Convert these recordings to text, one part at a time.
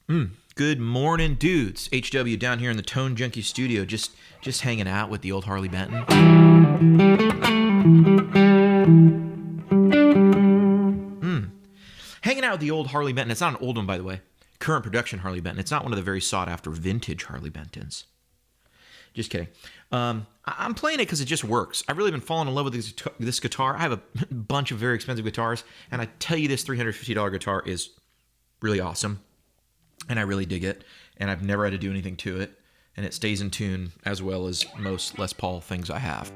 Good morning, dudes. HW down here in the Tone Junkie studio, just hanging out with the old Harley Benton. Hanging out with the old Harley Benton. It's not an old one, by the way. Current production Harley Benton. It's not one of the very sought-after vintage Harley Bentons. Just kidding. I'm playing it because it just works. I've really been falling in love with this guitar. I have a bunch of very expensive guitars, and I tell you, this $350 guitar is really awesome. And I really dig it, and I've never had to do anything to it, and it stays in tune as well as most Les Paul things I have.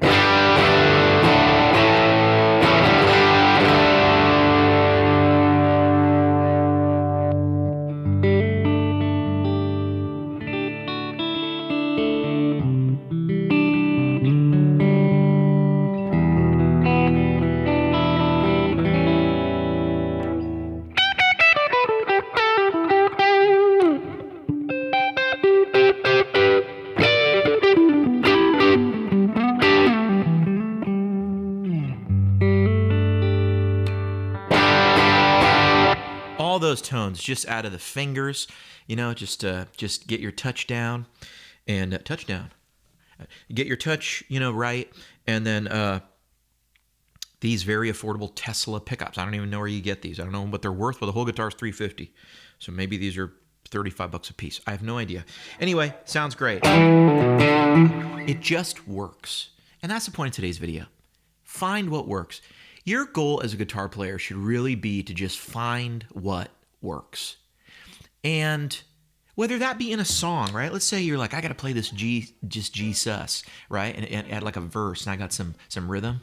All those tones just out of the fingers, just get your touch down and get your touch, right. And then these very affordable Tesla pickups. I don't even know where you get these. I don't know what they're worth, but the whole guitar is $350. So maybe these are $35 a piece. I have no idea. Anyway, sounds great. It just works. And that's the point of today's video. Find what works. Your goal as a guitar player should really be to just find what works. And whether that be in a song, right? Let's say you're like, I got to play this G sus, right? And add like a verse, and I got some rhythm.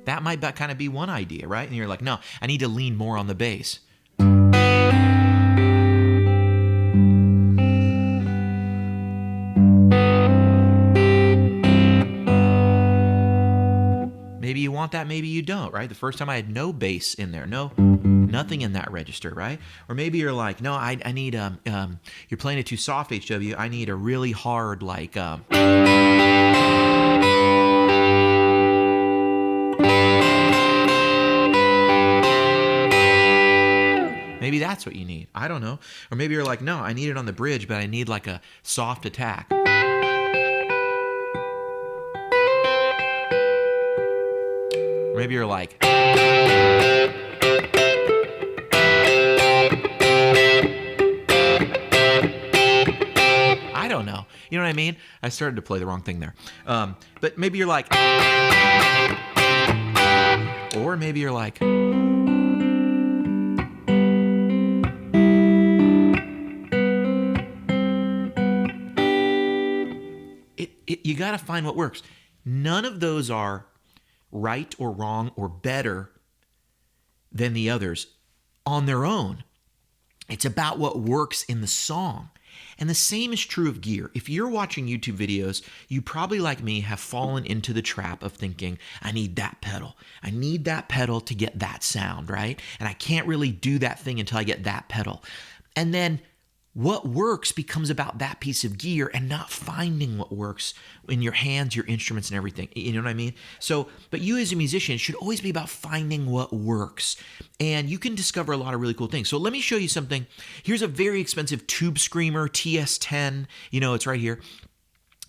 That might kind of be one idea, right? And you're like, no, I need to lean more on the bass. Maybe you want that, maybe you don't, right? The first time I had no bass in there, nothing in that register, right? Or maybe you're like, no, I need, you're playing it too soft, HW. I need a really hard, like, maybe that's what you need. I don't know. Or maybe you're like, no, I need it on the bridge, but I need like a soft attack. Maybe you're like, I don't know. You know what I mean? I started to play the wrong thing there. But maybe you're like, or maybe you're like, you got to find what works. None of those are right or wrong or better than the others on their own. It's about what works in the song. And the same is true of gear. If you're watching YouTube videos, you probably, like me, have fallen into the trap of thinking, I need that pedal. I need that pedal to get that sound, right? And I can't really do that thing until I get that pedal. And then what works becomes about that piece of gear and not finding what works in your hands, your instruments, and everything. You know what I mean? So, but you as a musician should always be about finding what works. And you can discover a lot of really cool things. So let me show you something. Here's a very expensive Tube Screamer TS10. It's right here.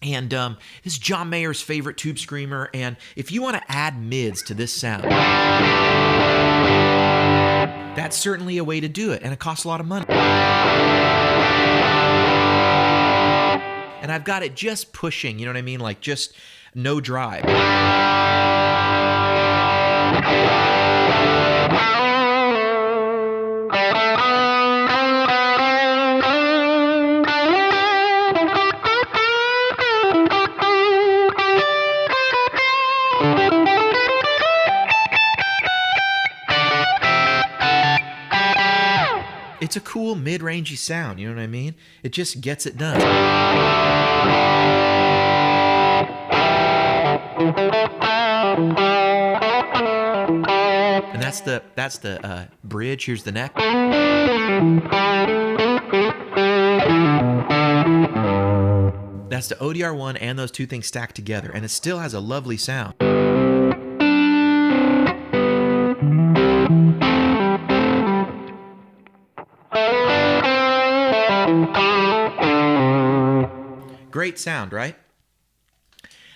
And this is John Mayer's favorite Tube Screamer. And if you want to add mids to this sound, that's certainly a way to do it. And it costs a lot of money. And I've got it just pushing, you know what I mean? Like just no drive. It's a cool mid-rangey sound, you know what I mean? It just gets it done. And that's the bridge. Here's the neck. That's the ODR1 and those two things stacked together, and it still has a lovely sound. Great sound, right?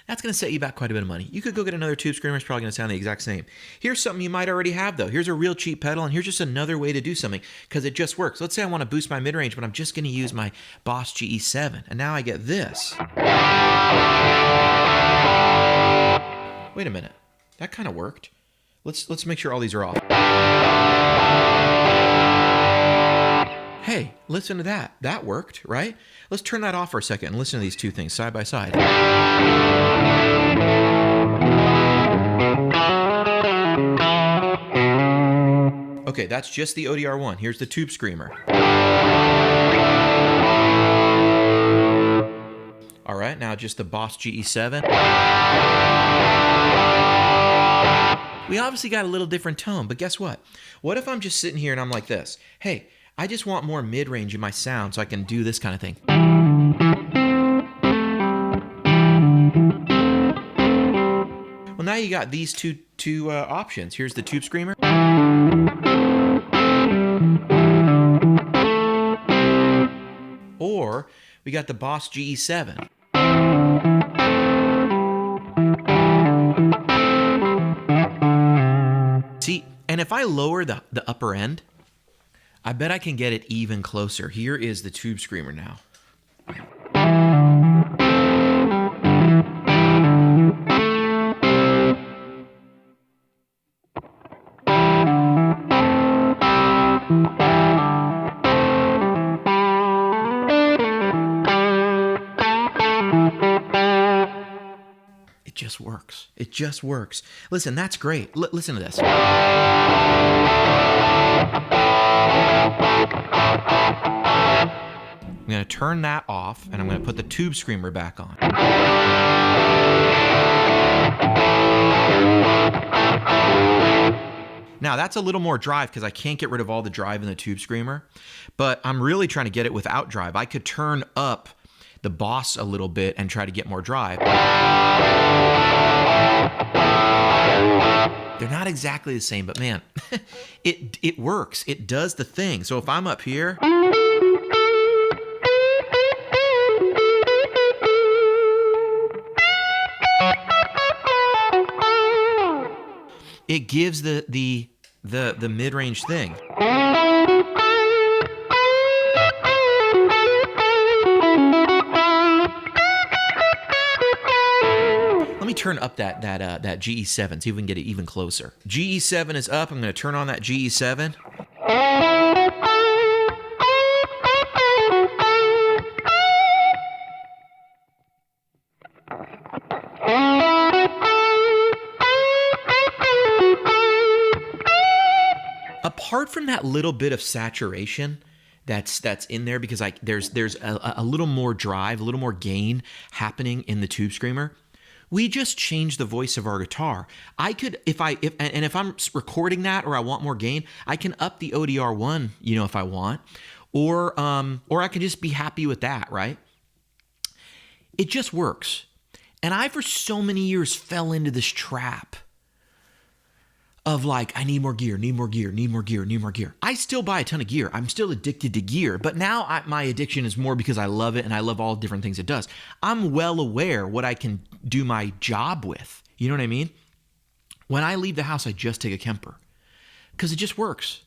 That's going to set you back quite a bit of money. You could go get another tube screamer. It's probably going to sound the exact same. Here's something you might already have, though. Here's a real cheap pedal, and here's just another way to do something because it just works. Let's say I want to boost my mid-range, but I'm just going to use my Boss GE7, and now I get this. Wait a minute. That kind of worked. Let's make sure all these are off. Hey, listen to that. That worked, right? Let's turn that off for a second and listen to these two things side by side. Okay, that's just the ODR1. Here's the tube screamer. All right, now just the Boss GE7. We obviously got a little different tone, but guess what? What if I'm just sitting here and I'm like this? Hey, I just want more mid-range in my sound so I can do this kind of thing. Well, now you got these two options. Here's the tube screamer. Or we got the Boss GE7. See, and if I lower the upper end, I bet I can get it even closer. Here is the tube screamer now. It just works. It just works. Listen, that's great. Listen to this. I'm going to turn that off, and I'm going to put the tube screamer back on. Now, that's a little more drive because I can't get rid of all the drive in the tube screamer, but I'm really trying to get it without drive. I could turn up the Boss a little bit and try to get more drive. They're not exactly the same, but man, it works. It does the thing. So if I'm up here, it gives the mid-range thing. Let me turn up that GE7, see if we can get it even closer. GE7 is up. I'm going to turn on that GE7. Apart from that little bit of saturation that's in there, because there's a little more drive, a little more gain happening in the tube screamer. We just changed the voice of our guitar. I could, if I'm recording that or I want more gain, I can up the ODR1, if I want, or I can just be happy with that, right? It just works. And I, for so many years, fell into this trap of like, I need more gear, need more gear, need more gear, need more gear. I still buy a ton of gear. I'm still addicted to gear, but now my addiction is more because I love it and I love all the different things it does. I'm well aware what I can do my job with. You know what I mean? When I leave the house, I just take a Kemper because it just works.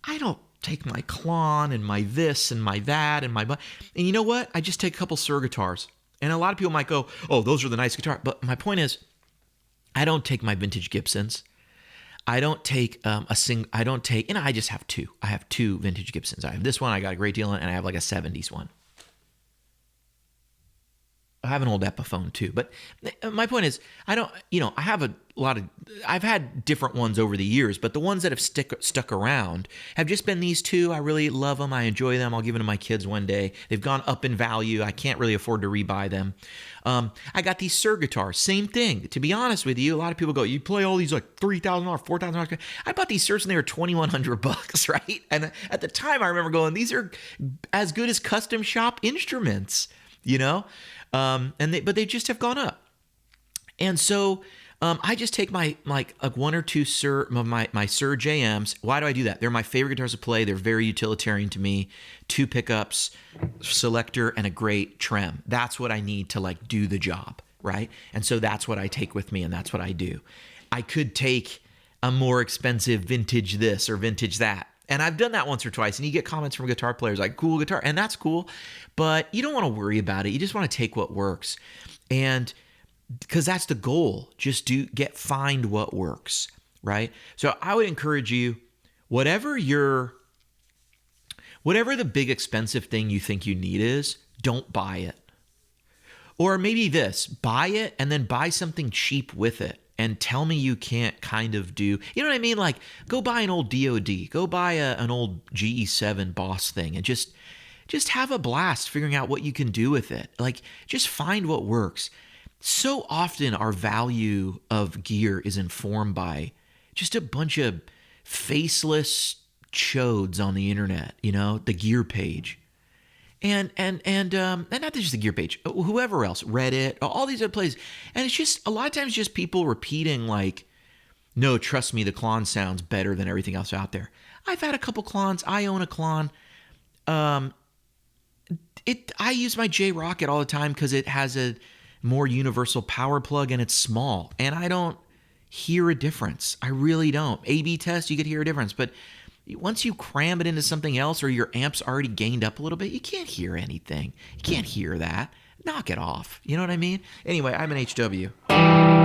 I don't take my Klon and my this and my that and my... And you know what? I just take a couple Suhr guitars. And a lot of people might go, oh, those are the nice guitars. But my point is, I don't take my vintage Gibsons. I don't take I just have two. I have two vintage Gibsons. I have this one, I got a great deal on, and I have like a 70s one. I have an old Epiphone too. But my point is, I have a lot of, I've had different ones over the years, but the ones that have stuck around have just been these two. I really love them. I enjoy them. I'll give them to my kids one day. They've gone up in value. I can't really afford to rebuy them. I got these Suhr guitars. Same thing. To be honest with you, a lot of people go, you play all these like $3,000, $4,000. I bought these Suhrs and they were $2,100, right? And at the time I remember going, these are as good as custom shop instruments. you know? But they just have gone up. And so I just take my like one or two my Sir JMs. Why do I do that? They're my favorite guitars to play. They're very utilitarian to me. 2 pickups, selector, and a great trem. That's what I need to like do the job, right? And so that's what I take with me, and that's what I do. I could take a more expensive vintage this or vintage that. And I've done that once or twice, and you get comments from guitar players like, cool guitar, and that's cool. But you don't want to worry about it. You just want to take what works. And because that's the goal, just find what works, right? So I would encourage you, whatever the big expensive thing you think you need is, don't buy it. Or maybe buy it and then buy something cheap with it and tell me you can't kind of do, you know what I mean? Like, go buy an old DOD, go buy an old GE7 Boss thing and just have a blast figuring out what you can do with it. Like, just find what works. So often our value of gear is informed by just a bunch of faceless chodes on the internet, the gear page. And not just the gear page, whoever else, Reddit, all these other places. And it's just, a lot of times just people repeating like, no, trust me, the Klon sounds better than everything else out there. I've had a couple Klons. I own a Klon. I use my J-Rocket all the time because it has a more universal power plug and it's small. And I don't hear a difference. I really don't. A/B test, you could hear a difference. But once you cram it into something else or your amp's already gained up a little bit, you can't hear anything. You can't hear that. Knock it off. You know what I mean? Anyway, I'm an HW.